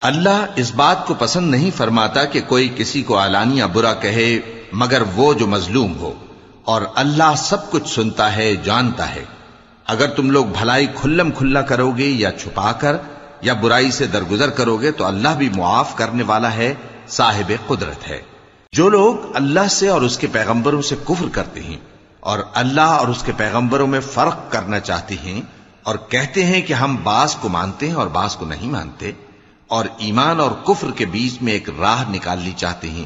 اللہ اس بات کو پسند نہیں فرماتا کہ کوئی کسی کو علانیہ برا کہے مگر وہ جو مظلوم ہو، اور اللہ سب کچھ سنتا ہے، جانتا ہے۔ اگر تم لوگ بھلائی کھلم کھلا کرو گے یا چھپا کر یا برائی سے درگزر کرو گے تو اللہ بھی معاف کرنے والا ہے، صاحب قدرت ہے۔ جو لوگ اللہ سے اور اس کے پیغمبروں سے کفر کرتے ہیں اور اللہ اور اس کے پیغمبروں میں فرق کرنا چاہتے ہیں اور کہتے ہیں کہ ہم بعض کو مانتے ہیں اور بعض کو نہیں مانتے، اور ایمان اور کفر کے بیچ میں ایک راہ نکالنی چاہتے ہیں،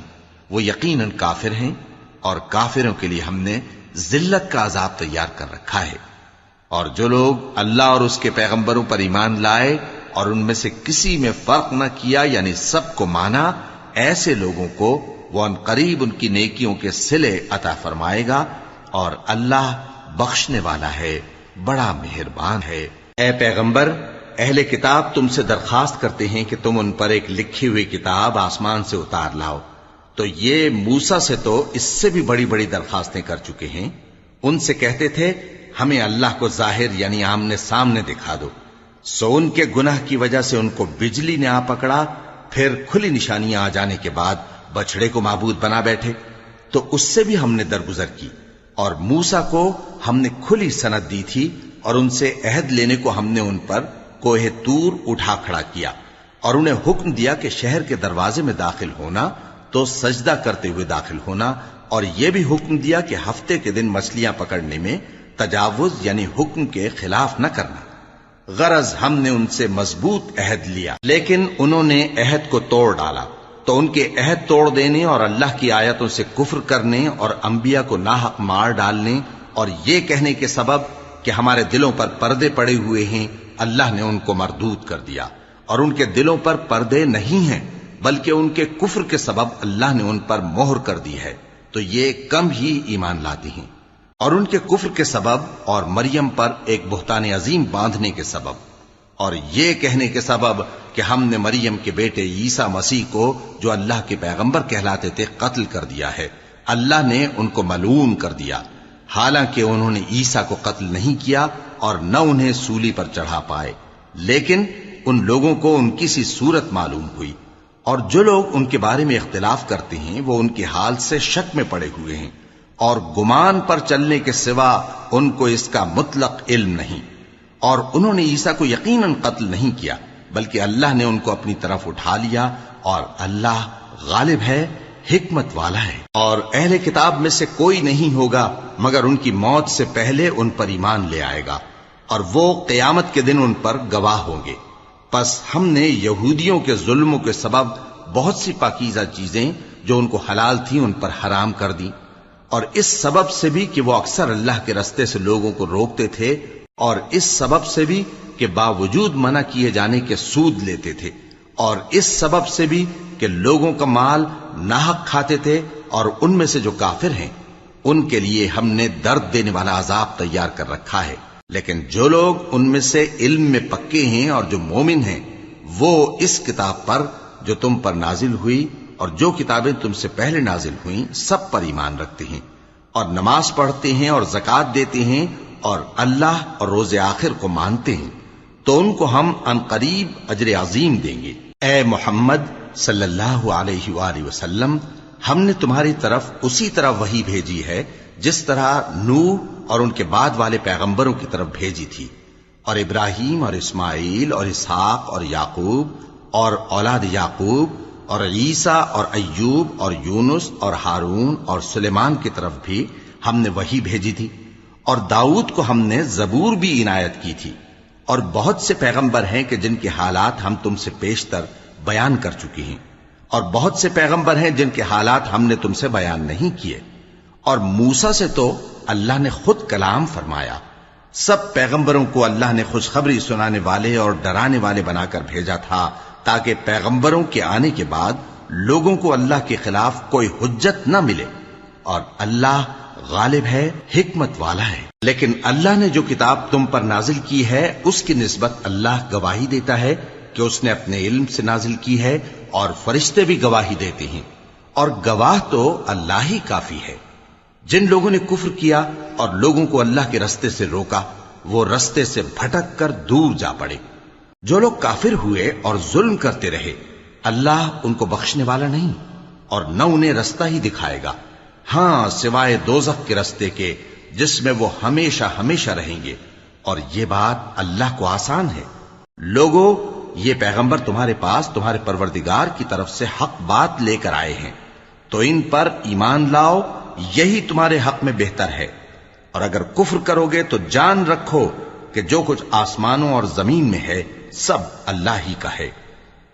وہ یقیناً کافر ہیں، اور کافروں کے لیے ہم نے ذلت کا عذاب تیار کر رکھا ہے۔ اور جو لوگ اللہ اور اس کے پیغمبروں پر ایمان لائے اور ان میں سے کسی میں فرق نہ کیا، یعنی سب کو مانا، ایسے لوگوں کو وہ ان قریب ان کی نیکیوں کے صلے عطا فرمائے گا، اور اللہ بخشنے والا ہے، بڑا مہربان ہے۔ اے پیغمبر، اہل کتاب تم سے درخواست کرتے ہیں کہ تم ان پر ایک لکھی ہوئی کتاب آسمان سے اتار لاؤ، تو یہ موسیٰ سے تو اس سے بھی بڑی بڑی درخواستیں کر چکے ہیں۔ ان سے کہتے تھے ہمیں اللہ کو ظاہر یعنی آمنے سامنے دکھا دو، سو ان کے گناہ کی وجہ سے ان کو بجلی نے آ پکڑا، پھر کھلی نشانیاں آ جانے کے بعد بچڑے کو معبود بنا بیٹھے، تو اس سے بھی ہم نے درگزر کی۔ اور موسیٰ کو ہم نے کھلی سند دی تھی، اور ان سے عہد لینے کو ہم نے ان پر کوہ طور اٹھا کھڑا کیا، اور انہیں حکم دیا کہ شہر کے دروازے میں داخل ہونا تو سجدہ کرتے ہوئے داخل ہونا، اور یہ بھی حکم دیا کہ ہفتے کے دن مچھلیاں پکڑنے میں تجاوز یعنی حکم کے خلاف نہ کرنا۔ غرض ہم نے ان سے مضبوط عہد لیا، لیکن انہوں نے عہد کو توڑ ڈالا، تو ان کے عہد توڑ دینے اور اللہ کی آیتوں سے کفر کرنے اور انبیاء کو ناحق مار ڈالنے اور یہ کہنے کے سبب کہ ہمارے دلوں پر پردے پڑے ہوئے ہیں، اللہ نے ان کو مردود کر دیا، اور ان کے دلوں پر پردے نہیں ہیں بلکہ ان کے کفر کے سبب اللہ نے ان پر مہر کر دی ہے، تو یہ کم ہی ایمان لاتے ہیں۔ اور ان کے کفر کے سبب اور مریم پر ایک بہتان عظیم باندھنے کے سبب اور یہ کہنے کے سبب کہ ہم نے مریم کے بیٹے عیسیٰ مسیح کو جو اللہ کے پیغمبر کہلاتے تھے قتل کر دیا ہے، اللہ نے ان کو ملعون کر دیا، حالانکہ انہوں نے عیسیٰ کو قتل نہیں کیا اور نہ انہیں سولی پر چڑھا پائے، لیکن ان لوگوں کو ان کی سی صورت معلوم ہوئی۔ اور جو لوگ ان کے بارے میں اختلاف کرتے ہیں وہ ان کے حال سے شک میں پڑے ہوئے ہیں، اور گمان پر چلنے کے سوا ان کو اس کا مطلق علم نہیں، اور انہوں نے عیسیٰ کو یقیناً قتل نہیں کیا بلکہ اللہ نے ان کو اپنی طرف اٹھا لیا، اور اللہ غالب ہے، حکمت والا ہے۔ اور اہل کتاب میں سے کوئی نہیں ہوگا مگر ان کی موت سے پہلے ان پر ایمان لے آئے گا، اور وہ قیامت کے دن ان پر گواہ ہوں گے۔ پس ہم نے یہودیوں کے ظلموں کے سبب بہت سی پاکیزہ چیزیں جو ان کو حلال تھیں ان پر حرام کر دیں، اور اس سبب سے بھی کہ وہ اکثر اللہ کے رستے سے لوگوں کو روکتے تھے، اور اس سبب سے بھی کہ باوجود منع کیے جانے کے سود لیتے تھے، اور اس سبب سے بھی کہ لوگوں کا مال ناحق کھاتے تھے، اور ان میں سے جو کافر ہیں ان کے لیے ہم نے درد دینے والا عذاب تیار کر رکھا ہے۔ لیکن جو لوگ ان میں سے علم میں پکے ہیں اور جو مومن ہیں وہ اس کتاب پر جو تم پر نازل ہوئی اور جو کتابیں تم سے پہلے نازل ہوئیں سب پر ایمان رکھتے ہیں، اور نماز پڑھتے ہیں اور زکوٰۃ دیتے ہیں اور اللہ اور روز آخر کو مانتے ہیں، تو ان کو ہم عنقریب اجر عظیم دیں گے۔ اے محمد صلی اللہ علیہ وآلہ وسلم، ہم نے تمہاری طرف اسی طرح وحی بھیجی ہے جس طرح نوح اور ان کے بعد والے پیغمبروں کی طرف بھیجی تھی، اور ابراہیم اور اسماعیل اور اسحاق اور یعقوب اور اولاد یعقوب اور عیسیٰ اور ایوب اور یونس اور ہارون اور سلیمان کی طرف بھی ہم نے وحی بھیجی تھی، اور داؤد کو ہم نے زبور بھی عنایت کی تھی، اور بہت سے پیغمبر ہیں کہ جن کے حالات ہم تم سے پیشتر بیان کر چکے ہیں، اور بہت سے پیغمبر ہیں جن کے حالات ہم نے تم سے بیان نہیں کیے، اور موسیٰ سے تو اللہ نے خود کلام فرمایا۔ سب پیغمبروں کو اللہ نے خوشخبری سنانے والے اور ڈرانے والے بنا کر بھیجا تھا تاکہ پیغمبروں کے آنے کے بعد لوگوں کو اللہ کے خلاف کوئی حجت نہ ملے، اور اللہ غالب ہے، حکمت والا ہے۔ لیکن اللہ نے جو کتاب تم پر نازل کی ہے اس کی نسبت اللہ گواہی دیتا ہے کہ اس نے اپنے علم سے نازل کی ہے، اور فرشتے بھی گواہی دیتے ہیں، اور گواہ تو اللہ ہی کافی ہے۔ جن لوگوں نے کفر کیا اور لوگوں کو اللہ کے رستے سے روکا وہ رستے سے بھٹک کر دور جا پڑے۔ جو لوگ کافر ہوئے اور ظلم کرتے رہے اللہ ان کو بخشنے والا نہیں اور نہ انہیں رستہ ہی دکھائے گا، ہاں سوائے دوزخ کے رستے کے جس میں وہ ہمیشہ ہمیشہ رہیں گے، اور یہ بات اللہ کو آسان ہے۔ لوگو، یہ پیغمبر تمہارے پاس تمہارے پروردگار کی طرف سے حق بات لے کر آئے ہیں، تو ان پر ایمان لاؤ، یہی تمہارے حق میں بہتر ہے، اور اگر کفر کرو گے تو جان رکھو کہ جو کچھ آسمانوں اور زمین میں ہے سب اللہ ہی کا ہے،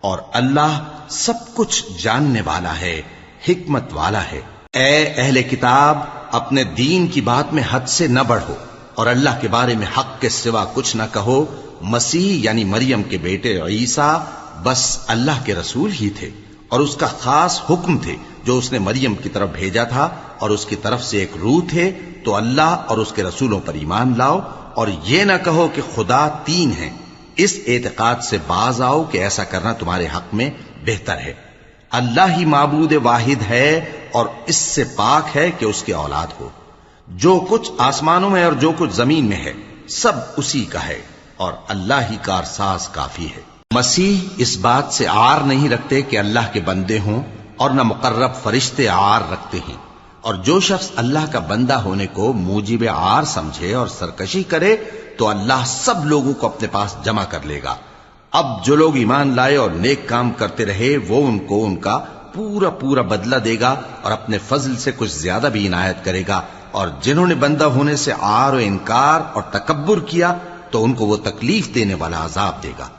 اور اللہ سب کچھ جاننے والا ہے، حکمت والا ہے۔ اے اہل کتاب، اپنے دین کی بات میں حد سے نہ بڑھو، اور اللہ کے بارے میں حق کے سوا کچھ نہ کہو۔ مسیح یعنی مریم کے بیٹے عیسیٰ بس اللہ کے رسول ہی تھے، اور اس کا خاص حکم تھے جو اس نے مریم کی طرف بھیجا تھا، اور اس کی طرف سے ایک روح تھے، تو اللہ اور اس کے رسولوں پر ایمان لاؤ، اور یہ نہ کہو کہ خدا تین ہیں۔ اس اعتقاد سے باز آؤ کہ ایسا کرنا تمہارے حق میں بہتر ہے۔ اللہ ہی معبود واحد ہے، اور اس سے پاک ہے کہ اس کی اولاد ہو۔ جو کچھ آسمانوں میں اور جو کچھ زمین میں ہے سب اسی کا ہے، اور اللہ ہی کارساز کافی ہے۔ مسیح اس بات سے عار نہیں رکھتے کہ اللہ کے بندے ہوں، اور نہ مقرب فرشتے عار رکھتے ہیں، اور جو شخص اللہ کا بندہ ہونے کو موجب عار سمجھے اور سرکشی کرے تو اللہ سب لوگوں کو اپنے پاس جمع کر لے گا۔ اب جو لوگ ایمان لائے اور نیک کام کرتے رہے وہ ان کو ان کا پورا پورا بدلہ دے گا، اور اپنے فضل سے کچھ زیادہ بھی عنایت کرے گا، اور جنہوں نے بندہ ہونے سے عار و انکار اور تکبر کیا تو ان کو وہ تکلیف دینے والا عذاب دے گا،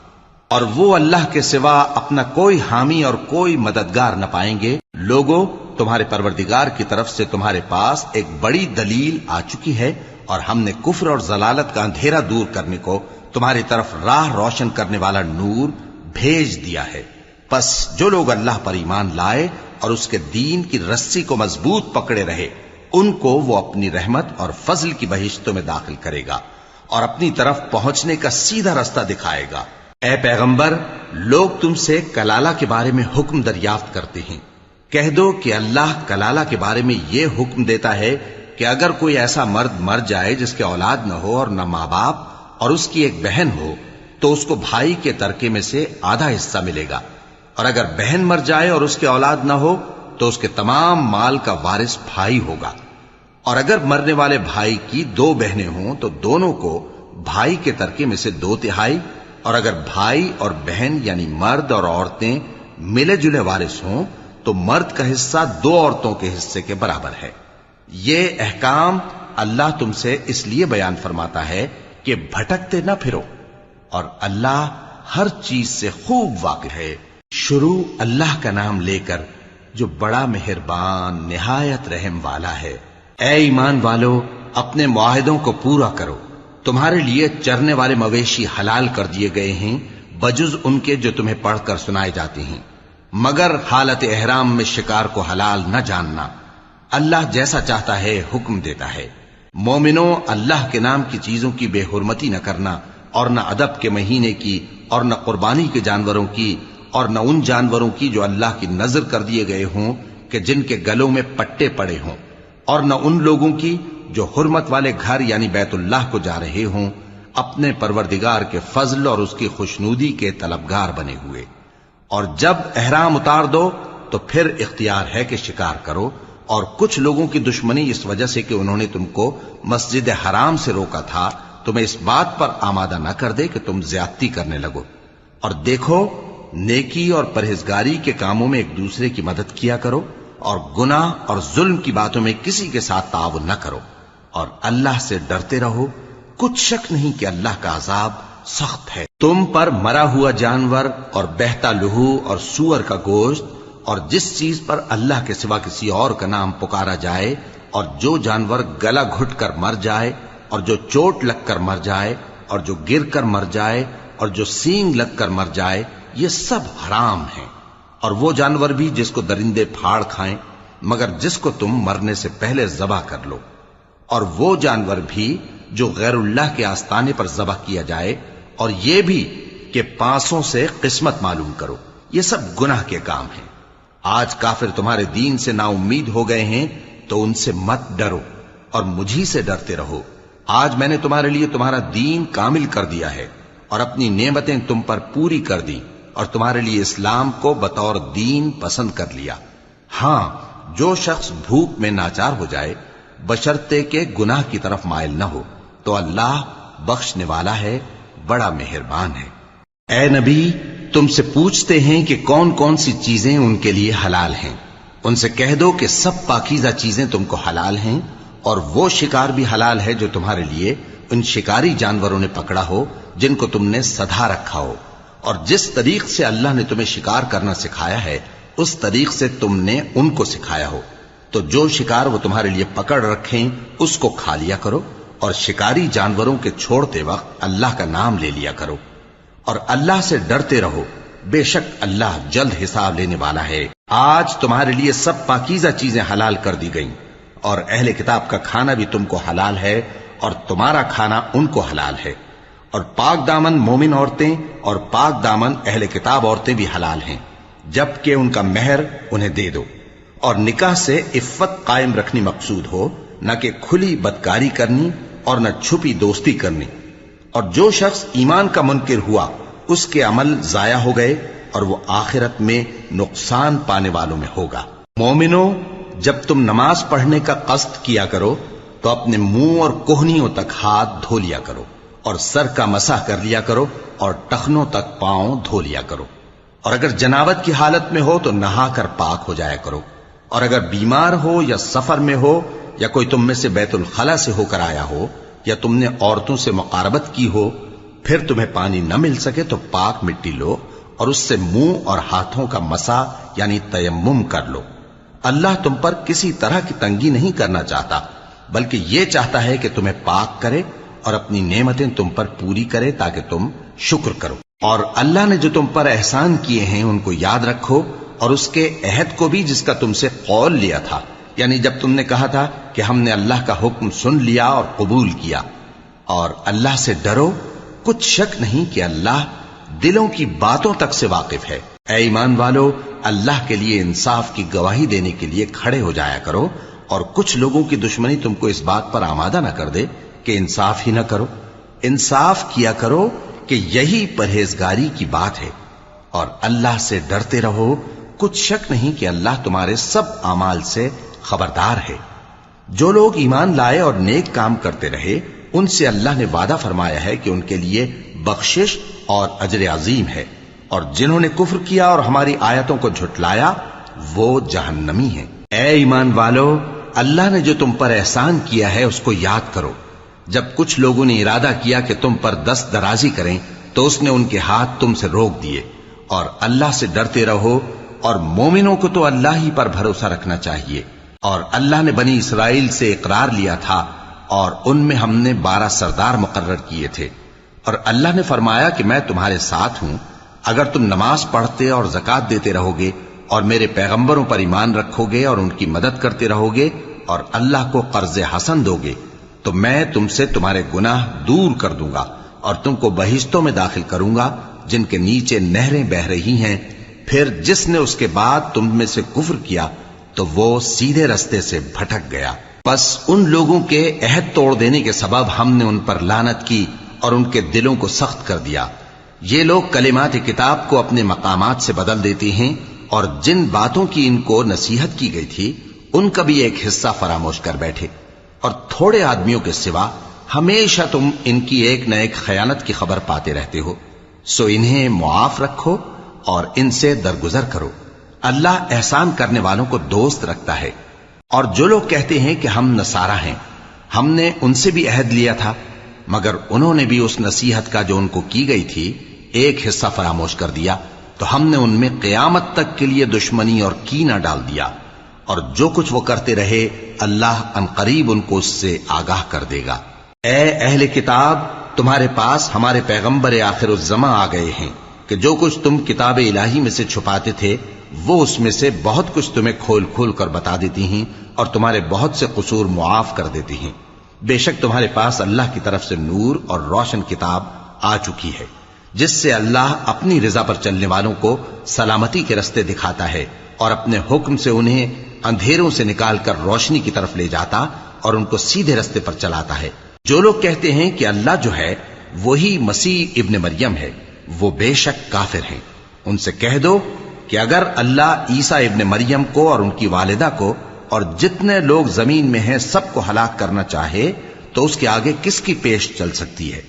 اور وہ اللہ کے سوا اپنا کوئی حامی اور کوئی مددگار نہ پائیں گے۔ لوگو، تمہارے پروردگار کی طرف سے تمہارے پاس ایک بڑی دلیل آ چکی ہے، اور ہم نے کفر اور ضلالت کا اندھیرا دور کرنے کو تمہاری طرف راہ روشن کرنے والا نور بھیج دیا ہے۔ پس جو لوگ اللہ پر ایمان لائے اور اس کے دین کی رسی کو مضبوط پکڑے رہے، ان کو وہ اپنی رحمت اور فضل کی بہشتوں میں داخل کرے گا، اور اپنی طرف پہنچنے کا سیدھا رستہ دکھائے گا۔ اے پیغمبر، لوگ تم سے کلالہ کے بارے میں حکم دریافت کرتے ہیں، کہہ دو کہ اللہ کلالہ کے بارے میں یہ حکم دیتا ہے کہ اگر کوئی ایسا مرد مر جائے جس کے اولاد نہ ہو اور نہ ماں باپ، اور اس کی ایک بہن ہو، تو اس کو بھائی کے ترکے میں سے آدھا حصہ ملے گا، اور اگر بہن مر جائے اور اس کے اولاد نہ ہو تو اس کے تمام مال کا وارث بھائی ہوگا، اور اگر مرنے والے بھائی کی دو بہنیں ہوں تو دونوں کو بھائی کے ترکے میں سے 2/3، اور اگر بھائی اور بہن یعنی مرد اور عورتیں ملے جلے وارث ہوں تو مرد کا حصہ 2 عورتوں کے حصے کے برابر ہے۔ یہ احکام اللہ تم سے اس لیے بیان فرماتا ہے کہ بھٹکتے نہ پھرو، اور اللہ ہر چیز سے خوب واقف ہے۔ شروع اللہ کا نام لے کر جو بڑا مہربان نہایت رحم والا ہے۔ اے ایمان والو، اپنے معاہدوں کو پورا کرو۔ تمہارے لیے چرنے والے مویشی حلال کر دیے گئے ہیں بجز ان کے جو تمہیں پڑھ کر سنائے جاتے ہیں، مگر حالت احرام میں شکار کو حلال نہ جاننا۔ اللہ جیسا چاہتا ہے حکم دیتا ہے۔ مومنوں، اللہ کے نام کی چیزوں کی بے حرمتی نہ کرنا، اور نہ ادب کے مہینے کی، اور نہ قربانی کے جانوروں کی، اور نہ ان جانوروں کی جو اللہ کی نذر کر دیے گئے ہوں کہ جن کے گلوں میں پٹے پڑے ہوں، اور نہ ان لوگوں کی جو حرمت والے گھر یعنی بیت اللہ کو جا رہے ہوں، اپنے پروردگار کے فضل اور اس کی خوشنودی کے طلبگار بنے ہوئے۔ اور جب احرام اتار دو تو پھر اختیار ہے کہ شکار کرو، اور کچھ لوگوں کی دشمنی اس وجہ سے کہ انہوں نے تم کو مسجد حرام سے روکا تھا تمہیں اس بات پر آمادہ نہ کر دے کہ تم زیادتی کرنے لگو۔ اور دیکھو، نیکی اور پرہیزگاری کے کاموں میں ایک دوسرے کی مدد کیا کرو، اور گناہ اور ظلم کی باتوں میں کسی کے ساتھ تعاون نہ کرو، اور اللہ سے ڈرتے رہو۔ کچھ شک نہیں کہ اللہ کا عذاب سخت ہے۔ تم پر مرا ہوا جانور اور بہتا لہو اور سور کا گوشت، اور جس چیز پر اللہ کے سوا کسی اور کا نام پکارا جائے، اور جو جانور گلا گھٹ کر مر جائے، اور جو چوٹ لگ کر مر جائے، اور جو گر کر مر جائے، اور جو سینگ لگ کر مر جائے، یہ سب حرام ہیں۔ اور وہ جانور بھی جس کو درندے پھاڑ کھائیں، مگر جس کو تم مرنے سے پہلے ذبح کر لو، اور وہ جانور بھی جو غیر اللہ کے آستانے پر ذبح کیا جائے، اور یہ بھی کہ پانسوں سے قسمت معلوم کرو۔ یہ سب گناہ کے کام ہیں۔ آج کافر تمہارے دین سے نا امید ہو گئے ہیں تو ان سے مت ڈرو، اور مجھی سے ڈرتے رہو۔ آج میں نے تمہارے لیے تمہارا دین کامل کر دیا ہے، اور اپنی نعمتیں تم پر پوری کر دی اور تمہارے لیے اسلام کو بطور دین پسند کر لیا۔ ہاں، جو شخص بھوک میں ناچار ہو جائے بشرطے کہ گناہ کی طرف مائل نہ ہو تو اللہ بخشنے والا ہے، بڑا مہربان ہے۔ اے نبی، تم سے پوچھتے ہیں کہ کون کون سی چیزیں ان کے لیے حلال ہیں۔ ان سے کہہ دو کہ سب پاکیزہ چیزیں تم کو حلال ہیں، اور وہ شکار بھی حلال ہے جو تمہارے لیے ان شکاری جانوروں نے پکڑا ہو جن کو تم نے سدھا رکھا ہو، اور جس طریق سے اللہ نے تمہیں شکار کرنا سکھایا ہے اس طریق سے تم نے ان کو سکھایا ہو، تو جو شکار وہ تمہارے لیے پکڑ رکھیں اس کو کھا لیا کرو، اور شکاری جانوروں کے چھوڑتے وقت اللہ کا نام لے لیا کرو، اور اللہ سے ڈرتے رہو، بے شک اللہ جلد حساب لینے والا ہے۔ آج تمہارے لیے سب پاکیزہ چیزیں حلال کر دی گئیں، اور اہل کتاب کا کھانا بھی تم کو حلال ہے اور تمہارا کھانا ان کو حلال ہے، اور پاک دامن مومن عورتیں اور پاک دامن اہل کتاب عورتیں بھی حلال ہیں، جبکہ ان کا مہر انہیں دے دو، اور نکاح سے عفت قائم رکھنی مقصود ہو، نہ کہ کھلی بدکاری کرنی اور نہ چھپی دوستی کرنی۔ اور جو شخص ایمان کا منکر ہوا اس کے عمل ضائع ہو گئے اور وہ آخرت میں نقصان پانے والوں میں ہوگا۔ مومنوں، جب تم نماز پڑھنے کا قصد کیا کرو تو اپنے منہ اور کوہنیوں تک ہاتھ دھو لیا کرو، اور سر کا مسح کر لیا کرو، اور ٹخنوں تک پاؤں دھو لیا کرو، اور اگر جنابت کی حالت میں ہو تو نہا کر پاک ہو جایا کرو، اور اگر بیمار ہو یا سفر میں ہو یا کوئی تم میں سے بیت الخلا سے ہو کر آیا ہو یا تم نے عورتوں سے مقاربت کی ہو، پھر تمہیں پانی نہ مل سکے تو پاک مٹی لو اور اس سے منہ اور ہاتھوں کا مسح یعنی تیمم کر لو۔ اللہ تم پر کسی طرح کی تنگی نہیں کرنا چاہتا، بلکہ یہ چاہتا ہے کہ تمہیں پاک کرے اور اپنی نعمتیں تم پر پوری کرے تاکہ تم شکر کرو۔ اور اللہ نے جو تم پر احسان کیے ہیں ان کو یاد رکھو، اور اس کے عہد کو بھی جس کا تم سے قول لیا تھا، یعنی جب تم نے کہا تھا کہ ہم نے اللہ کا حکم سن لیا اور قبول کیا۔ اور اللہ سے ڈرو، کچھ شک نہیں کہ اللہ دلوں کی باتوں تک سے واقف ہے۔ اے ایمان والو، اللہ کے لیے انصاف کی گواہی دینے کے لیے کھڑے ہو جایا کرو، اور کچھ لوگوں کی دشمنی تم کو اس بات پر آمادہ نہ کر دے کہ انصاف ہی نہ کرو۔ انصاف کیا کرو کہ یہی پرہیزگاری کی بات ہے، اور اللہ سے ڈرتے رہو، کچھ شک نہیں کہ اللہ تمہارے سب اعمال سے خبردار ہے۔ جو لوگ ایمان لائے اور نیک کام کرتے رہے ان سے اللہ نے وعدہ فرمایا ہے کہ ان کے لیے بخشش اور اجر عظیم ہے، اور جنہوں نے کفر کیا اور ہماری آیتوں کو جھٹلایا وہ جہنمی ہیں۔ اے ایمان والو، اللہ نے جو تم پر احسان کیا ہے اس کو یاد کرو۔ جب کچھ لوگوں نے ارادہ کیا کہ تم پر دست درازی کریں تو اس نے ان کے ہاتھ تم سے روک دیے، اور اللہ سے ڈرتے رہو، اور مومنوں کو تو اللہ ہی پر بھروسہ رکھنا چاہیے۔ اور اللہ نے بنی اسرائیل سے اقرار لیا تھا اور ان میں ہم نے 12 سردار مقرر کیے تھے، اور اللہ نے فرمایا کہ میں تمہارے ساتھ ہوں اگر تم نماز پڑھتے اور زکوٰۃ دیتے رہو گے اور میرے پیغمبروں پر ایمان رکھو گے اور ان کی مدد کرتے رہو گے اور اللہ کو قرض حسن دو گے تو میں تم سے تمہارے گناہ دور کر دوں گا اور تم کو بہشتوں میں داخل کروں گا جن کے نیچے نہریں بہ رہی ہیں۔ پھر جس نے اس کے بعد تم میں سے کفر کیا تو وہ سیدھے رستے سے بھٹک گیا۔ بس ان لوگوں کے عہد توڑ دینے کے سبب ہم نے ان پر لعنت کی اور ان کے دلوں کو سخت کر دیا۔ یہ لوگ کلمات کتاب کو اپنے مقامات سے بدل دیتے ہیں اور جن باتوں کی ان کو نصیحت کی گئی تھی ان کا بھی ایک حصہ فراموش کر بیٹھے، اور تھوڑے آدمیوں کے سوا ہمیشہ تم ان کی ایک نہ ایک خیانت کی خبر پاتے رہتے ہو، سو انہیں معاف رکھو اور ان سے درگزر کرو۔ اللہ احسان کرنے والوں کو دوست رکھتا ہے۔ اور جو لوگ کہتے ہیں کہ ہم نصارہ ہیں، ہم نے ان سے بھی عہد لیا تھا، مگر انہوں نے بھی اس نصیحت کا جو ان کو کی گئی تھی ایک حصہ فراموش کر دیا، تو ہم نے ان میں قیامت تک کے لیے دشمنی اور کینہ ڈال دیا، اور جو کچھ وہ کرتے رہے اللہ عنقریب ان کو اس سے آگاہ کر دے گا۔ اے اہل کتاب، تمہارے پاس ہمارے پیغمبر آخر الزماں آ گئے ہیں کہ جو کچھ تم کتاب الہی میں سے چھپاتے تھے وہ اس میں سے بہت کچھ تمہیں کھول کھول کر بتا دیتی ہیں اور تمہارے بہت سے قصور معاف کر دیتی ہیں۔ بے شک تمہارے پاس اللہ کی طرف سے نور اور روشن کتاب آ چکی ہے جس سے اللہ اپنی رضا پر چلنے والوں کو سلامتی کے رستے دکھاتا ہے اور اپنے حکم سے انہیں اندھیروں سے نکال کر روشنی کی طرف لے جاتا اور ان کو سیدھے رستے پر چلاتا ہے۔ جو لوگ کہتے ہیں کہ اللہ جو ہے وہی مسیح ابن مریم ہے، وہ بے شک کافر ہیں۔ ان سے کہہ دو کہ اگر اللہ عیسیٰ ابن مریم کو اور ان کی والدہ کو اور جتنے لوگ زمین میں ہیں سب کو ہلاک کرنا چاہے تو اس کے آگے کس کی پیش چل سکتی ہے؟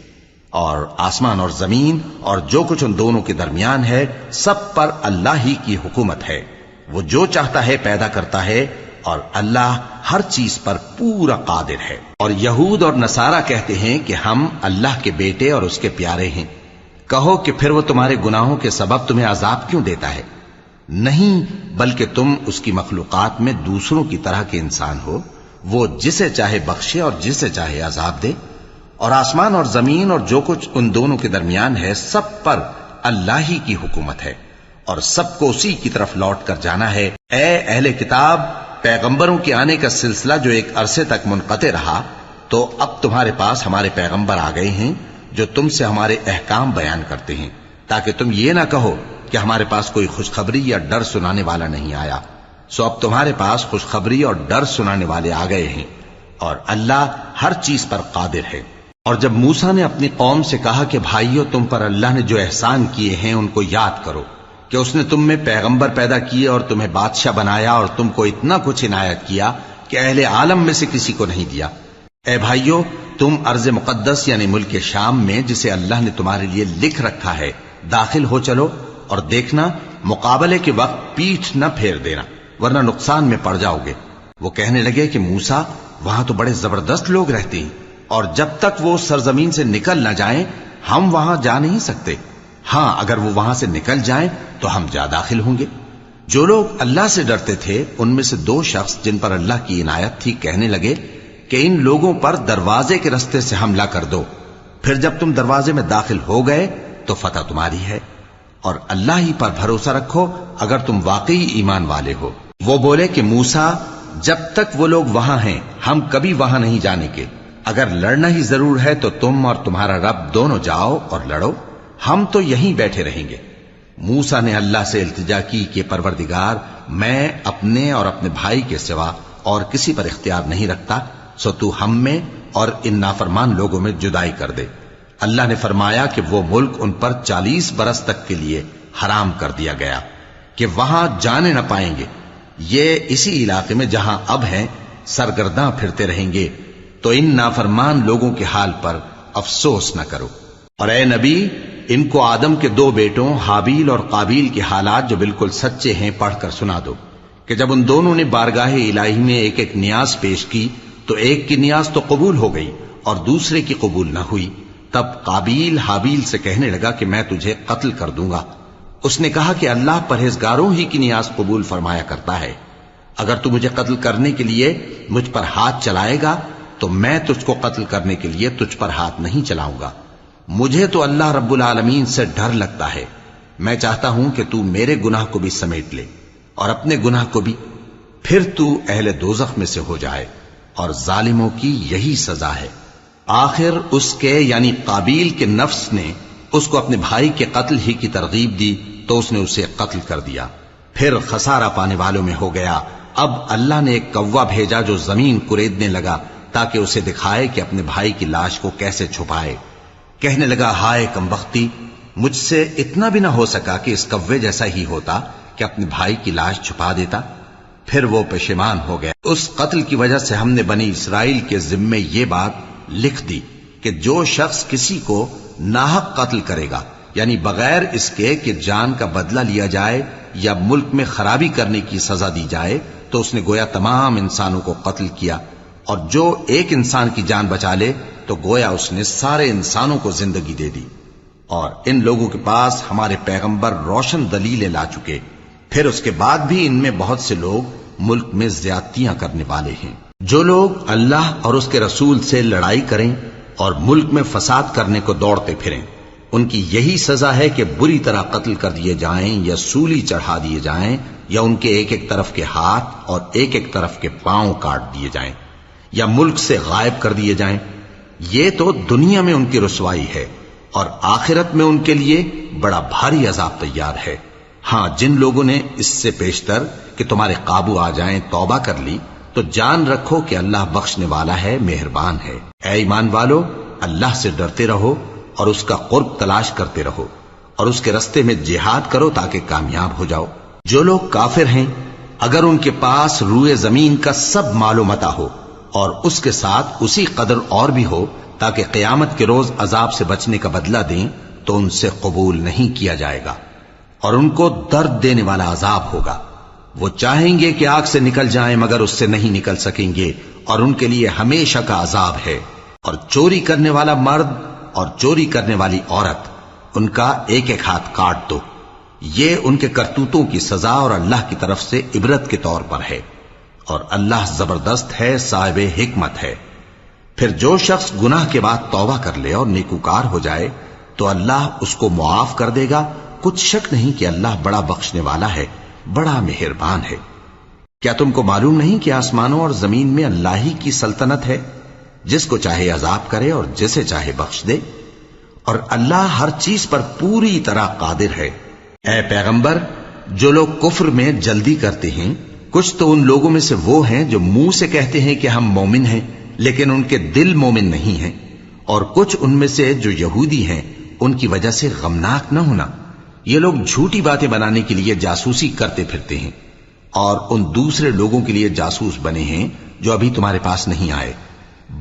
اور آسمان اور زمین اور جو کچھ ان دونوں کے درمیان ہے سب پر اللہ ہی کی حکومت ہے۔ وہ جو چاہتا ہے پیدا کرتا ہے اور اللہ ہر چیز پر پورا قادر ہے۔ اور یہود اور نصارہ کہتے ہیں کہ ہم اللہ کے بیٹے اور اس کے پیارے ہیں۔ کہو کہ پھر وہ تمہارے گناہوں کے سبب تمہیں عذاب کیوں دیتا ہے؟ نہیں، بلکہ تم اس کی مخلوقات میں دوسروں کی طرح کے انسان ہو، وہ جسے چاہے بخشے اور جسے چاہے عذاب دے۔ اور آسمان اور زمین اور جو کچھ ان دونوں کے درمیان ہے سب پر اللہ ہی کی حکومت ہے اور سب کو اسی کی طرف لوٹ کر جانا ہے۔ اے اہل کتاب، پیغمبروں کے آنے کا سلسلہ جو ایک عرصے تک منقطع رہا، تو اب تمہارے پاس ہمارے پیغمبر آ گئے ہیں جو تم سے ہمارے احکام بیان کرتے ہیں، تاکہ تم یہ نہ کہو کہ ہمارے پاس کوئی خوشخبری یا ڈر سنانے والا نہیں آیا۔ سو اب تمہارے پاس خوشخبری اور ڈر سنانے والے آ گئے ہیں، اور اللہ ہر چیز پر قادر ہے۔ اور جب موسیٰ نے اپنی قوم سے کہا کہ بھائیو، تم پر اللہ نے جو احسان کیے ہیں ان کو یاد کرو، کہ اس نے تم میں پیغمبر پیدا کیے اور تمہیں بادشاہ بنایا اور تم کو اتنا کچھ عنایت کیا کہ اہل عالم میں سے کسی کو نہیں دیا۔ اے بھائیو، تم ارض مقدس یعنی ملک شام میں جسے اللہ نے تمہارے لیے لکھ رکھا ہے داخل ہو چلو، اور دیکھنا مقابلے کے وقت پیٹھ نہ پھیر دینا ورنہ نقصان میں پڑ جاؤ گے۔ وہ کہنے لگے کہ موسیٰ، وہاں تو بڑے زبردست لوگ رہتے ہیں، اور جب تک وہ سرزمین سے نکل نہ جائیں ہم وہاں جا نہیں سکتے۔ ہاں، اگر وہ وہاں سے نکل جائیں تو ہم جا داخل ہوں گے۔ جو لوگ اللہ سے ڈرتے تھے ان میں سے دو شخص جن پر اللہ کی عنایت تھی کہنے لگے کہ ان لوگوں پر دروازے کے رستے سے حملہ کر دو، پھر جب تم دروازے میں داخل ہو گئے تو فتح تمہاری ہے، اور اللہ ہی پر بھروسہ رکھو اگر تم واقعی ایمان والے ہو۔ وہ بولے کہ موسیٰ، جب تک وہ لوگ وہاں ہیں ہم کبھی وہاں نہیں جانے کے، اگر لڑنا ہی ضرور ہے تو تم اور تمہارا رب دونوں جاؤ اور لڑو، ہم تو یہیں بیٹھے رہیں گے۔ موسیٰ نے اللہ سے التجا کی کہ پروردگار، میں اپنے اور اپنے بھائی کے سوا اور کسی پر اختیار نہیں رکھتا، سو تو ہم میں اور ان نافرمان لوگوں میں جدائی کر دے۔ اللہ نے فرمایا کہ وہ ملک ان پر 40 برس تک کے لیے حرام کر دیا گیا کہ وہاں جانے نہ پائیں گے۔ یہ اسی علاقے میں جہاں اب ہیں سرگرداں پھرتے رہیں گے، تو ان نافرمان لوگوں کے حال پر افسوس نہ کرو۔ اور اے نبی، ان کو آدم کے 2 بیٹوں حابیل اور قابیل کے حالات جو بالکل سچے ہیں پڑھ کر سنا دو کہ جب ان دونوں نے بارگاہ الہی میں ایک ایک نیاز پیش کی تو ایک کی نیاز تو قبول ہو گئی اور دوسرے کی قبول نہ ہوئی۔ تب قابیل حابیل سے کہنے لگا کہ میں تجھے قتل کر دوں گا۔ اس نے کہا کہ اللہ پرہیزگاروں ہی کی نیاز قبول فرمایا کرتا ہے، اگر تو مجھے قتل کرنے کے لیے مجھ پر ہاتھ چلائے گا تو میں تجھ کو قتل کرنے کے لیے تجھ پر ہاتھ نہیں چلاؤں گا۔ مجھے تو اللہ رب العالمین سے ڈر لگتا ہے، میں چاہتا ہوں کہ تو میرے گناہ کو بھی سمیٹ لے اور اپنے گناہ کو بھی، پھر تو اہل دوزخ میں سے ہو جائے، اور ظالموں کی یہی سزا ہے۔ آخر اس کے یعنی قابیل کے نفس نے اس کو اپنے بھائی کے قتل ہی کی ترغیب دی تو اس نے اسے قتل کر دیا، پھر خسارہ پانے والوں میں ہو گیا۔ اب اللہ نے ایک کوا بھیجا جو زمین کریدنے لگا تاکہ اسے دکھائے کہ اپنے بھائی کی لاش کو کیسے چھپائے۔ کہنے لگا، ہائے کمبختی، مجھ سے اتنا بھی نہ ہو سکا کہ اس کوے جیسا ہی ہوتا کہ اپنے بھائی کی لاش چھپا دیتا۔ پھر وہ پشیمان ہو گیا۔ اس قتل کی وجہ سے ہم نے بنی اسرائیل کے ذمے یہ بات لکھ دی کہ جو شخص کسی کو ناحق قتل کرے گا، یعنی بغیر اس کے کہ جان کا بدلہ لیا جائے یا ملک میں خرابی کرنے کی سزا دی جائے، تو اس نے گویا تمام انسانوں کو قتل کیا، اور جو ایک انسان کی جان بچا لے تو گویا اس نے سارے انسانوں کو زندگی دے دی۔ اور ان لوگوں کے پاس ہمارے پیغمبر روشن دلیلیں لا چکے، پھر اس کے بعد بھی ان میں بہت سے لوگ ملک میں زیادتیاں کرنے والے ہیں۔ جو لوگ اللہ اور اس کے رسول سے لڑائی کریں اور ملک میں فساد کرنے کو دوڑتے پھریں، ان کی یہی سزا ہے کہ بری طرح قتل کر دیے جائیں یا سولی چڑھا دیے جائیں، یا ان کے ایک ایک طرف کے ہاتھ اور ایک ایک طرف کے پاؤں کاٹ دیے جائیں، یا ملک سے غائب کر دیے جائیں۔ یہ تو دنیا میں ان کی رسوائی ہے، اور آخرت میں ان کے لیے بڑا بھاری عذاب تیار ہے۔ ہاں، جن لوگوں نے اس سے پیشتر کہ تمہارے قابو آ جائیں توبہ کر لی تو جان رکھو کہ اللہ بخشنے والا ہے، مہربان ہے۔ اے ایمان والو، اللہ سے ڈرتے رہو اور اس کا قرب تلاش کرتے رہو اور اس کے رستے میں جہاد کرو تاکہ کامیاب ہو جاؤ۔ جو لوگ کافر ہیں اگر ان کے پاس روئے زمین کا سب مال و متاع ہو اور اس کے ساتھ اسی قدر اور بھی ہو تاکہ قیامت کے روز عذاب سے بچنے کا بدلہ دیں تو ان سے قبول نہیں کیا جائے گا اور ان کو درد دینے والا عذاب ہوگا۔ وہ چاہیں گے کہ آگ سے نکل جائیں مگر اس سے نہیں نکل سکیں گے اور ان کے لیے ہمیشہ کا عذاب ہے۔ اور چوری کرنے والا مرد اور چوری کرنے والی عورت ان کا ایک ایک ہاتھ کاٹ دو، یہ ان کے کرتوتوں کی سزا اور اللہ کی طرف سے عبرت کے طور پر ہے، اور اللہ زبردست ہے، صاحب حکمت ہے۔ پھر جو شخص گناہ کے بعد توبہ کر لے اور نیکوکار ہو جائے تو اللہ اس کو معاف کر دے گا، کچھ شک نہیں کہ اللہ بڑا بخشنے والا ہے، بڑا مہربان ہے۔ کیا تم کو معلوم نہیں کہ آسمانوں اور زمین میں اللہ ہی کی سلطنت ہے، جس کو چاہے عذاب کرے اور جسے چاہے بخش دے، اور اللہ ہر چیز پر پوری طرح قادر ہے۔ اے پیغمبر، جو لوگ کفر میں جلدی کرتے ہیں کچھ تو ان لوگوں میں سے وہ ہیں جو منہ سے کہتے ہیں کہ ہم مومن ہیں لیکن ان کے دل مومن نہیں ہیں، اور کچھ ان میں سے جو یہودی ہیں ان کی وجہ سے غمناک نہ ہونا۔ یہ لوگ جھوٹی باتیں بنانے کے لیے جاسوسی کرتے پھرتے ہیں اور ان دوسرے لوگوں کے لیے جاسوس بنے ہیں جو ابھی تمہارے پاس نہیں آئے،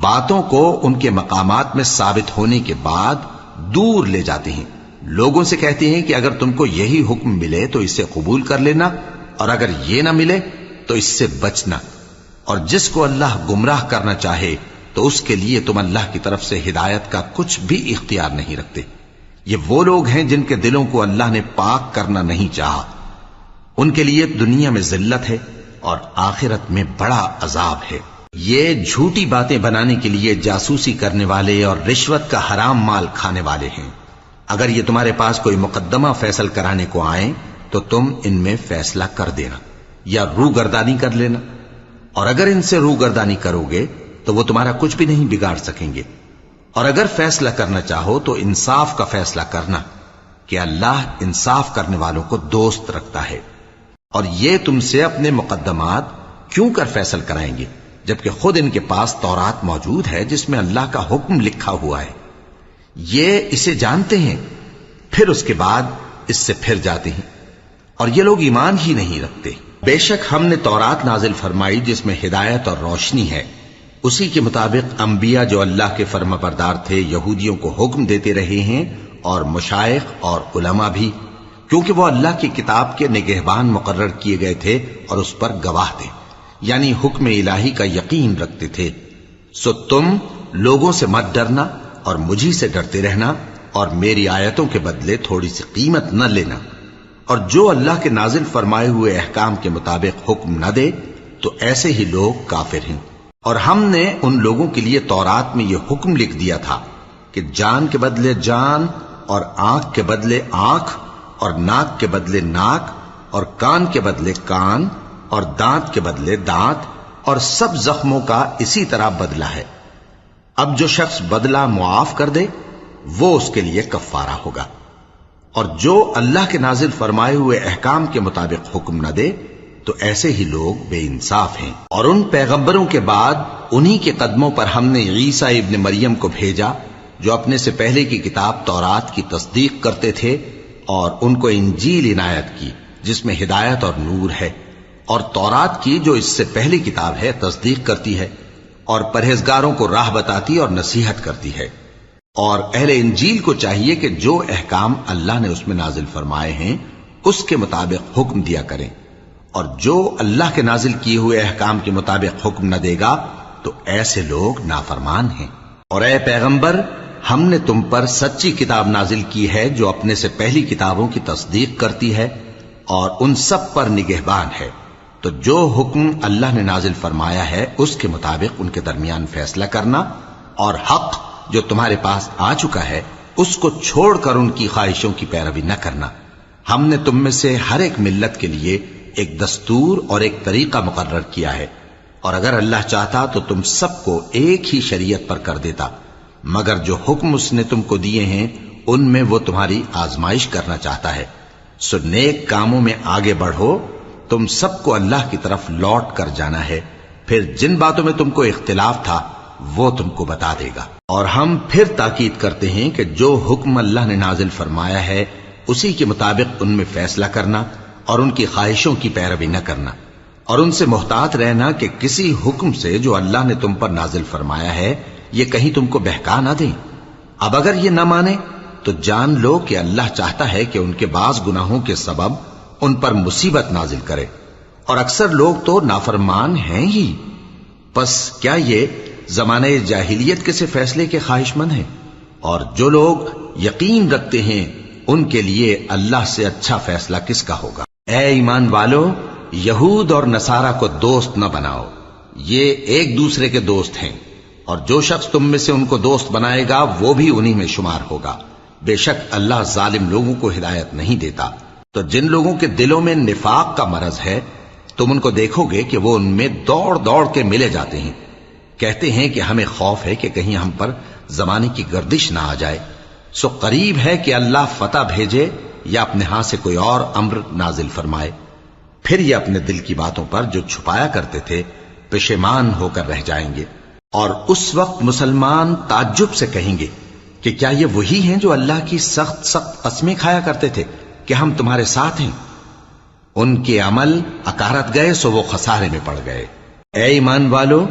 باتوں کو ان کے مقامات میں ثابت ہونے کے بعد دور لے جاتے ہیں، لوگوں سے کہتے ہیں کہ اگر تم کو یہی حکم ملے تو اسے قبول کر لینا اور اگر یہ نہ ملے تو اس سے بچنا، اور جس کو اللہ گمراہ کرنا چاہے تو اس کے لیے تم اللہ کی طرف سے ہدایت کا کچھ بھی اختیار نہیں رکھتے۔ یہ وہ لوگ ہیں جن کے دلوں کو اللہ نے پاک کرنا نہیں چاہا، ان کے لیے دنیا میں ذلت ہے اور آخرت میں بڑا عذاب ہے۔ یہ جھوٹی باتیں بنانے کے لیے جاسوسی کرنے والے اور رشوت کا حرام مال کھانے والے ہیں۔ اگر یہ تمہارے پاس کوئی مقدمہ فیصل کرانے کو آئیں تو تم ان میں فیصلہ کر دینا یا روگردانی کر لینا، اور اگر ان سے روگردانی کرو گے تو وہ تمہارا کچھ بھی نہیں بگاڑ سکیں گے، اور اگر فیصلہ کرنا چاہو تو انصاف کا فیصلہ کرنا کہ اللہ انصاف کرنے والوں کو دوست رکھتا ہے۔ اور یہ تم سے اپنے مقدمات کیوں کر فیصل کرائیں گے جبکہ خود ان کے پاس تورات موجود ہے جس میں اللہ کا حکم لکھا ہوا ہے۔ یہ اسے جانتے ہیں پھر اس کے بعد اس سے پھر جاتے ہیں، اور یہ لوگ ایمان ہی نہیں رکھتے۔ بے شک ہم نے تورات نازل فرمائی جس میں ہدایت اور روشنی ہے، اسی کے مطابق انبیاء جو اللہ کے فرمانبردار تھے یہودیوں کو حکم دیتے رہے ہیں، اور مشائخ اور علماء بھی، کیونکہ وہ اللہ کی کتاب کے نگہبان مقرر کیے گئے تھے اور اس پر گواہ تھے، یعنی حکم الہی کا یقین رکھتے تھے۔ سو تم لوگوں سے مت ڈرنا اور مجھی سے ڈرتے رہنا، اور میری آیتوں کے بدلے تھوڑی سی قیمت نہ لینا، اور جو اللہ کے نازل فرمائے ہوئے احکام کے مطابق حکم نہ دے تو ایسے ہی لوگ کافر ہیں۔ اور ہم نے ان لوگوں کے لیے تورات میں یہ حکم لکھ دیا تھا کہ جان کے بدلے جان، اور آنکھ کے بدلے آنکھ، اور ناک کے بدلے ناک، اور کان کے بدلے کان، اور دانت کے بدلے دانت، اور سب زخموں کا اسی طرح بدلہ ہے۔ اب جو شخص بدلہ معاف کر دے وہ اس کے لیے کفارہ ہوگا، اور جو اللہ کے نازل فرمائے ہوئے احکام کے مطابق حکم نہ دے تو ایسے ہی لوگ بے انصاف ہیں۔ اور ان پیغمبروں کے بعد انہی کے قدموں پر ہم نے عیسیٰ ابن مریم کو بھیجا جو اپنے سے پہلے کی کتاب تورات کی تصدیق کرتے تھے، اور ان کو انجیل عنایت کی جس میں ہدایت اور نور ہے، اور تورات کی جو اس سے پہلی کتاب ہے تصدیق کرتی ہے اور پرہیزگاروں کو راہ بتاتی اور نصیحت کرتی ہے۔ اور اہل انجیل کو چاہیے کہ جو احکام اللہ نے اس میں نازل فرمائے ہیں اس کے مطابق حکم دیا کریں، اور جو اللہ کے نازل کیے ہوئے احکام کے مطابق حکم نہ دے گا تو ایسے لوگ نافرمان ہیں۔ اور اے پیغمبر، ہم نے تم پر سچی کتاب نازل کی ہے جو اپنے سے پہلی کتابوں کی تصدیق کرتی ہے اور ان سب پر نگہبان ہے، تو جو حکم اللہ نے نازل فرمایا ہے اس کے مطابق ان کے درمیان فیصلہ کرنا، اور حق جو تمہارے پاس آ چکا ہے اس کو چھوڑ کر ان کی خواہشوں کی پیروی نہ کرنا۔ ہم نے تم میں سے ہر ایک ملت کے لیے ایک دستور اور ایک طریقہ مقرر کیا ہے، اور اگر اللہ چاہتا تو تم سب کو ایک ہی شریعت پر کر دیتا، مگر جو حکم اس نے تم کو دیے ہیں ان میں وہ تمہاری آزمائش کرنا چاہتا ہے۔ سو نیک کاموں میں آگے بڑھو، تم سب کو اللہ کی طرف لوٹ کر جانا ہے۔ پھر جن باتوں میں تم کو اختلاف تھا وہ تم کو بتا دے گا۔ اور ہم پھر تاکید کرتے ہیں کہ جو حکم اللہ نے نازل فرمایا ہے اسی کے مطابق ان میں فیصلہ کرنا اور ان کی خواہشوں کی پیروی نہ کرنا، اور ان سے محتاط رہنا کہ کسی حکم سے جو اللہ نے تم پر نازل فرمایا ہے یہ کہیں تم کو بہکا نہ دیں۔ اب اگر یہ نہ مانے تو جان لو کہ اللہ چاہتا ہے کہ ان کے بعض گناہوں کے سبب ان پر مصیبت نازل کرے، اور اکثر لوگ تو نافرمان ہیں ہی۔ پس کیا یہ زمانہ جاہلیت کے سے فیصلے کے خواہش مند ہیں؟ اور جو لوگ یقین رکھتے ہیں ان کے لیے اللہ سے اچھا فیصلہ کس کا ہوگا؟ اے ایمان والو، یہود اور نصارہ کو دوست نہ بناؤ، یہ ایک دوسرے کے دوست ہیں، اور جو شخص تم میں سے ان کو دوست بنائے گا وہ بھی انہی میں شمار ہوگا۔ بے شک اللہ ظالم لوگوں کو ہدایت نہیں دیتا۔ تو جن لوگوں کے دلوں میں نفاق کا مرض ہے تم ان کو دیکھو گے کہ وہ ان میں دوڑ دوڑ کے ملے جاتے ہیں، کہتے ہیں کہ ہمیں خوف ہے کہ کہیں ہم پر زمانے کی گردش نہ آ جائے۔ سو قریب ہے کہ اللہ فتح بھیجے یا اپنے ہاں سے کوئی اور امر نازل فرمائے، پھر یہ اپنے دل کی باتوں پر جو چھپایا کرتے تھے پشیمان ہو کر رہ جائیں گے۔ اور اس وقت مسلمان تعجب سے کہیں گے کہ کیا یہ وہی ہیں جو اللہ کی سخت سخت قسمیں کھایا کرتے تھے کہ ہم تمہارے ساتھ ہیں؟ ان کے عمل اکارت گئے سو وہ خسارے میں پڑ گئے۔ اے ایمان والو،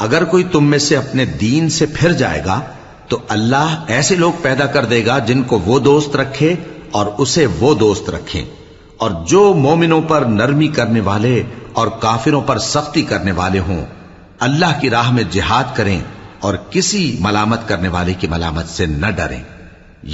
اگر کوئی تم میں سے اپنے دین سے پھر جائے گا تو اللہ ایسے لوگ پیدا کر دے گا جن کو وہ دوست رکھے اور اسے وہ دوست رکھیں، اور جو مومنوں پر نرمی کرنے والے اور کافروں پر سختی کرنے والے ہوں، اللہ کی راہ میں جہاد کریں اور کسی ملامت کرنے والے کی ملامت سے نہ ڈریں۔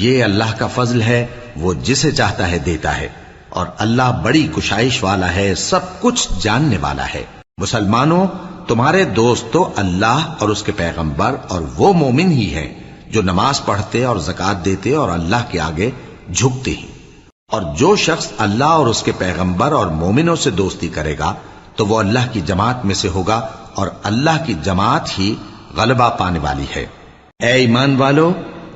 یہ اللہ کا فضل ہے، وہ جسے چاہتا ہے دیتا ہے، اور اللہ بڑی کشائش والا ہے، سب کچھ جاننے والا ہے۔ مسلمانوں، تمہارے دوست تو اللہ اور اس کے پیغمبر اور وہ مومن ہی ہیں جو نماز پڑھتے اور زکوٰۃ دیتے اور اللہ کے آگے جھکتے ہیں۔ اور جو شخص اللہ اور اس کے پیغمبر اور مومنوں سے دوستی کرے گا تو وہ اللہ کی جماعت میں سے ہوگا، اور اللہ کی جماعت ہی غلبہ پانے والی ہے۔ اے ایمان والو،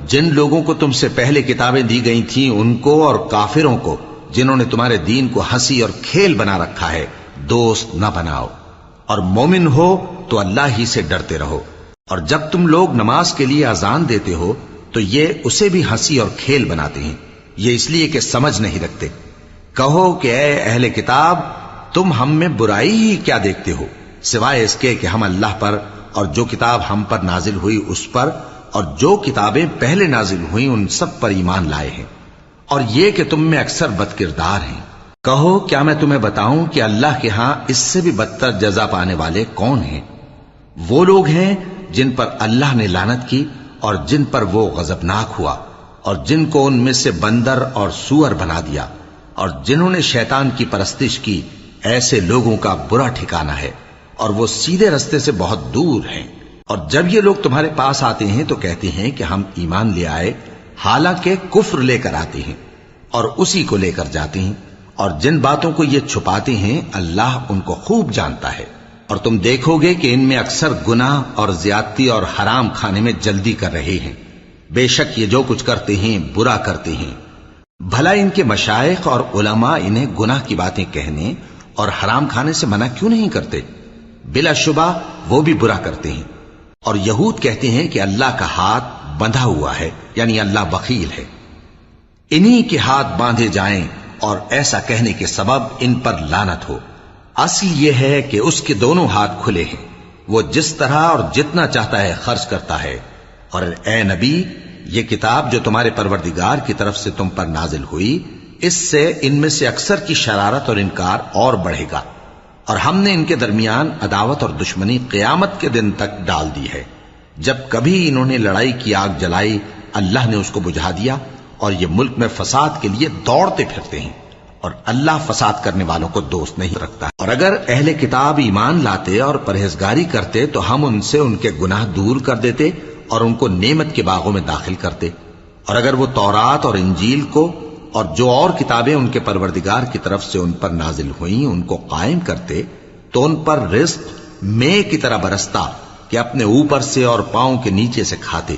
جن لوگوں کو تم سے پہلے کتابیں دی گئی تھیں ان کو اور کافروں کو جنہوں نے تمہارے دین کو ہنسی اور کھیل بنا رکھا ہے دوست نہ بناؤ، اور مومن ہو تو اللہ ہی سے ڈرتے رہو۔ اور جب تم لوگ نماز کے لیے اذان دیتے ہو تو یہ اسے بھی ہنسی اور کھیل بناتے ہیں، یہ اس لیے کہ سمجھ نہیں رکھتے۔ کہو کہ اے اہل کتاب، تم ہم میں برائی ہی کیا دیکھتے ہو، سوائے اس کے کہ ہم اللہ پر اور جو کتاب ہم پر نازل ہوئی اس پر اور جو کتابیں پہلے نازل ہوئیں ان سب پر ایمان لائے ہیں، اور یہ کہ تم میں اکثر بد کردار ہیں۔ کہو کیا میں تمہیں بتاؤں کہ اللہ کے ہاں اس سے بھی بدتر جزا پانے والے کون ہیں؟ وہ لوگ ہیں جن پر اللہ نے لعنت کی اور جن پر وہ غضبناک ہوا، اور جن کو ان میں سے بندر اور سور بنا دیا، اور جنہوں نے شیطان کی پرستش کی، ایسے لوگوں کا برا ٹھکانہ ہے، اور وہ سیدھے رستے سے بہت دور ہیں۔ اور جب یہ لوگ تمہارے پاس آتے ہیں تو کہتے ہیں کہ ہم ایمان لے آئے، حالانکہ کفر لے کر آتے ہیں اور اسی کو لے کر جاتے ہیں، اور جن باتوں کو یہ چھپاتے ہیں اللہ ان کو خوب جانتا ہے۔ اور تم دیکھو گے کہ ان میں اکثر گناہ اور زیادتی اور حرام کھانے میں جلدی کر رہے ہیں، بے شک یہ جو کچھ کرتے ہیں برا کرتے ہیں۔ بھلا ان کے مشائخ اور علماء انہیں گناہ کی باتیں کہنے اور حرام کھانے سے منع کیوں نہیں کرتے؟ بلا شبہ وہ بھی برا کرتے ہیں۔ اور یہود کہتے ہیں کہ اللہ کا ہاتھ بندھا ہوا ہے، یعنی اللہ بخیل ہے، انہی کے ہاتھ باندھے جائیں، اور ایسا کہنے کے سبب ان پر لعنت ہو۔ اصل یہ ہے کہ اس کے دونوں ہاتھ کھلے ہیں، وہ جس طرح اور جتنا چاہتا ہے خرچ کرتا ہے۔ اور اے نبی، یہ کتاب جو تمہارے پروردگار کی طرف سے تم پر نازل ہوئی، اس سے ان میں سے اکثر کی شرارت اور انکار اور بڑھے گا، اور ہم نے ان کے درمیان عداوت اور دشمنی قیامت کے دن تک ڈال دی ہے۔ جب کبھی انہوں نے لڑائی کی آگ جلائی اللہ نے اس کو بجھا دیا، اور یہ ملک میں فساد کے لیے دوڑتے پھرتے ہیں، اور اللہ فساد کرنے والوں کو دوست نہیں رکھتا۔ اور اگر اہل کتاب ایمان لاتے اور پرہیزگاری کرتے تو ہم ان سے ان کے گناہ دور کر دیتے اور ان کو نعمت کے باغوں میں داخل کرتے۔ اور اگر وہ تورات اور انجیل کو اور جو اور کتابیں ان کے پروردگار کی طرف سے ان پر نازل ہوئیں ان کو قائم کرتے تو ان پر رزق مے کی طرح برستا کہ اپنے اوپر سے اور پاؤں کے نیچے سے کھاتے۔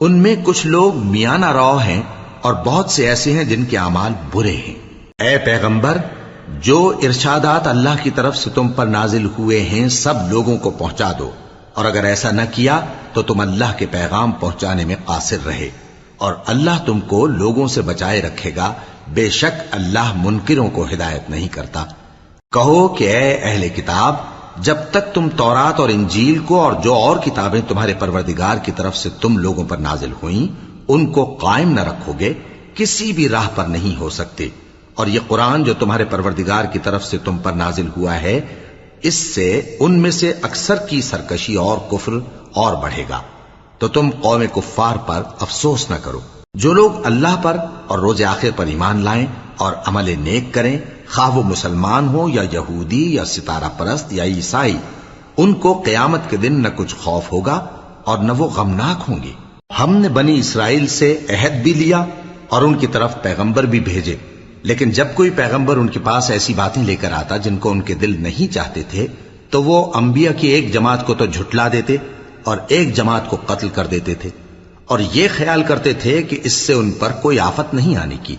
ان میں کچھ لوگ میانہ رو ہیں اور بہت سے ایسے ہیں جن کے اعمال برے ہیں۔ اے پیغمبر، جو ارشادات اللہ کی طرف سے تم پر نازل ہوئے ہیں سب لوگوں کو پہنچا دو، اور اگر ایسا نہ کیا تو تم اللہ کے پیغام پہنچانے میں قاصر رہے، اور اللہ تم کو لوگوں سے بچائے رکھے گا، بے شک اللہ منکروں کو ہدایت نہیں کرتا۔ کہو کہ اے اہل کتاب، جب تک تم تورات اور انجیل کو اور جو اور کتابیں تمہارے پروردگار کی طرف سے تم لوگوں پر نازل ہوئیں ان کو قائم نہ رکھو گے، کسی بھی راہ پر نہیں ہو سکتے۔ اور یہ قرآن جو تمہارے پروردگار کی طرف سے تم پر نازل ہوا ہے، اس سے ان میں سے اکثر کی سرکشی اور کفر اور بڑھے گا، تو تم قوم کفار پر افسوس نہ کرو۔ جو لوگ اللہ پر اور روز آخر پر ایمان لائیں اور عمل نیک کریں، خواہ وہ مسلمان ہو یا یہودی یا ستارہ پرست یا عیسائی، ان کو قیامت کے دن نہ کچھ خوف ہوگا اور نہ وہ غمناک ہوں گے۔ ہم نے بنی اسرائیل سے عہد بھی لیا اور ان کی طرف پیغمبر بھی بھیجے، لیکن جب کوئی پیغمبر ان کے پاس ایسی باتیں لے کر آتا جن کو ان کے دل نہیں چاہتے تھے تو وہ انبیاء کی ایک جماعت کو تو جھٹلا دیتے اور ایک جماعت کو قتل کر دیتے تھے، اور یہ خیال کرتے تھے کہ اس سے ان پر کوئی آفت نہیں آنے کی،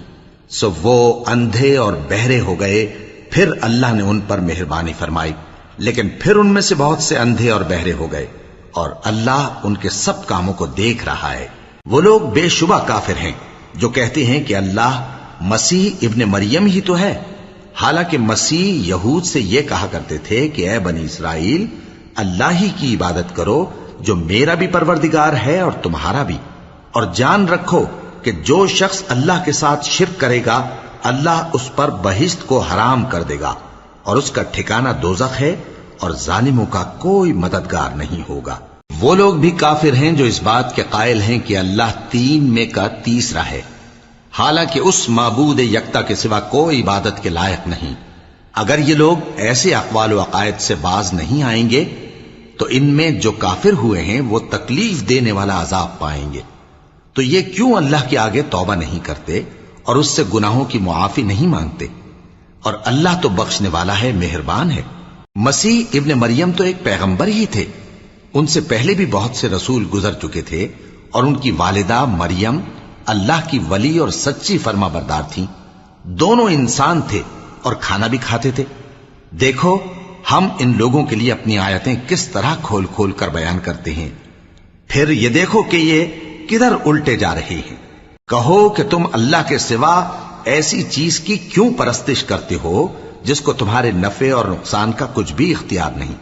سو وہ اندھے اور بہرے ہو گئے۔ پھر اللہ نے ان پر مہربانی فرمائی، لیکن پھر ان میں سے بہت سے اندھے اور بہرے ہو گئے، اور اللہ ان کے سب کاموں کو دیکھ رہا ہے۔ وہ لوگ بے شبہ کافر ہیں جو کہتے ہیں کہ اللہ مسیح ابن مریم ہی تو ہے، حالانکہ مسیح یہود سے یہ کہا کرتے تھے کہ اے بنی اسرائیل، اللہ ہی کی عبادت کرو جو میرا بھی پروردگار ہے اور تمہارا بھی، اور جان رکھو کہ جو شخص اللہ کے ساتھ شرک کرے گا اللہ اس پر بہشت کو حرام کر دے گا، اور اس کا ٹھکانہ دوزخ ہے، اور ظالموں کا کوئی مددگار نہیں ہوگا۔ وہ لوگ بھی کافر ہیں جو اس بات کے قائل ہیں کہ اللہ تین میں کا تیسرا ہے، حالانکہ اس معبود یکتا کے سوا کوئی عبادت کے لائق نہیں۔ اگر یہ لوگ ایسے اقوال و عقائد سے باز نہیں آئیں گے تو ان میں جو کافر ہوئے ہیں وہ تکلیف دینے والا عذاب پائیں گے۔ تو یہ کیوں اللہ کے آگے توبہ نہیں کرتے اور اس سے گناہوں کی معافی نہیں مانگتے؟ اور اللہ تو بخشنے والا ہے، مہربان ہے۔ مسیح ابن مریم تو ایک پیغمبر ہی تھے، ان سے پہلے بھی بہت سے رسول گزر چکے تھے، اور ان کی والدہ مریم اللہ کی ولی اور سچی فرما بردار تھیں۔ دونوں انسان تھے اور کھانا بھی کھاتے تھے۔ دیکھو ہم ان لوگوں کے لیے اپنی آیتیں کس طرح کھول کھول کر بیان کرتے ہیں، پھر یہ دیکھو کہ یہ کدھر الٹے جا رہے ہیں۔ کہو کہ تم اللہ کے سوا ایسی چیز کی کیوں پرستش کرتے ہو جس کو تمہارے نفع اور نقصان کا کچھ بھی اختیار نہیں،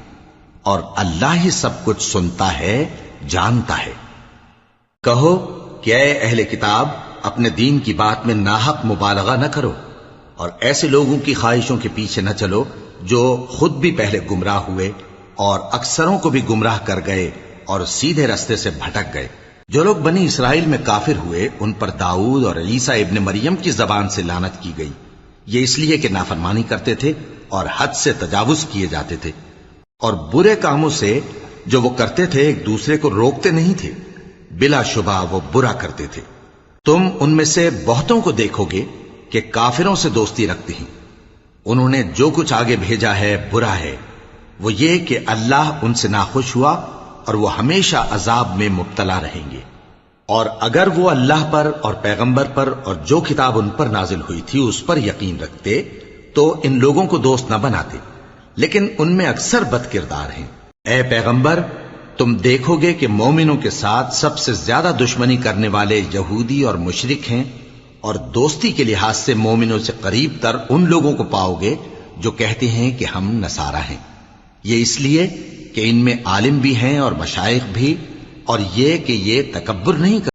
اور اللہ ہی سب کچھ سنتا ہے، جانتا ہے۔ کہو کہ اے اہل کتاب، اپنے دین کی بات میں ناحق مبالغہ نہ کرو، اور ایسے لوگوں کی خواہشوں کے پیچھے نہ چلو جو خود بھی پہلے گمراہ ہوئے اور اکثروں کو بھی گمراہ کر گئے اور سیدھے رستے سے بھٹک گئے۔ جو لوگ بنی اسرائیل میں کافر ہوئے ان پر داؤد اور عیسیٰ ابن مریم کی زبان سے لعنت کی گئی، یہ اس لیے کہ نافرمانی کرتے تھے اور حد سے تجاوز کیے جاتے تھے، اور برے کاموں سے جو وہ کرتے تھے ایک دوسرے کو روکتے نہیں تھے، بلا شبہ وہ برا کرتے تھے۔ تم ان میں سے بہتوں کو دیکھو گے کہ کافروں سے دوستی رکھتے ہیں، انہوں نے جو کچھ آگے بھیجا ہے برا ہے، وہ یہ کہ اللہ ان سے ناخوش ہوا اور وہ ہمیشہ عذاب میں مبتلا رہیں گے۔ اور اگر وہ اللہ پر اور پیغمبر پر اور جو کتاب ان پر نازل ہوئی تھی اس پر یقین رکھتے تو ان لوگوں کو دوست نہ بناتے، لیکن ان میں اکثر بد کردار ہیں۔ اے پیغمبر، تم دیکھو گے کہ مومنوں کے ساتھ سب سے زیادہ دشمنی کرنے والے یہودی اور مشرک ہیں، اور دوستی کے لحاظ سے مومنوں سے قریب تر ان لوگوں کو پاؤ گے جو کہتے ہیں کہ ہم نصارہ ہیں۔ یہ اس لیے کہ ان میں عالم بھی ہیں اور مشائخ بھی، اور یہ کہ یہ تکبر نہیں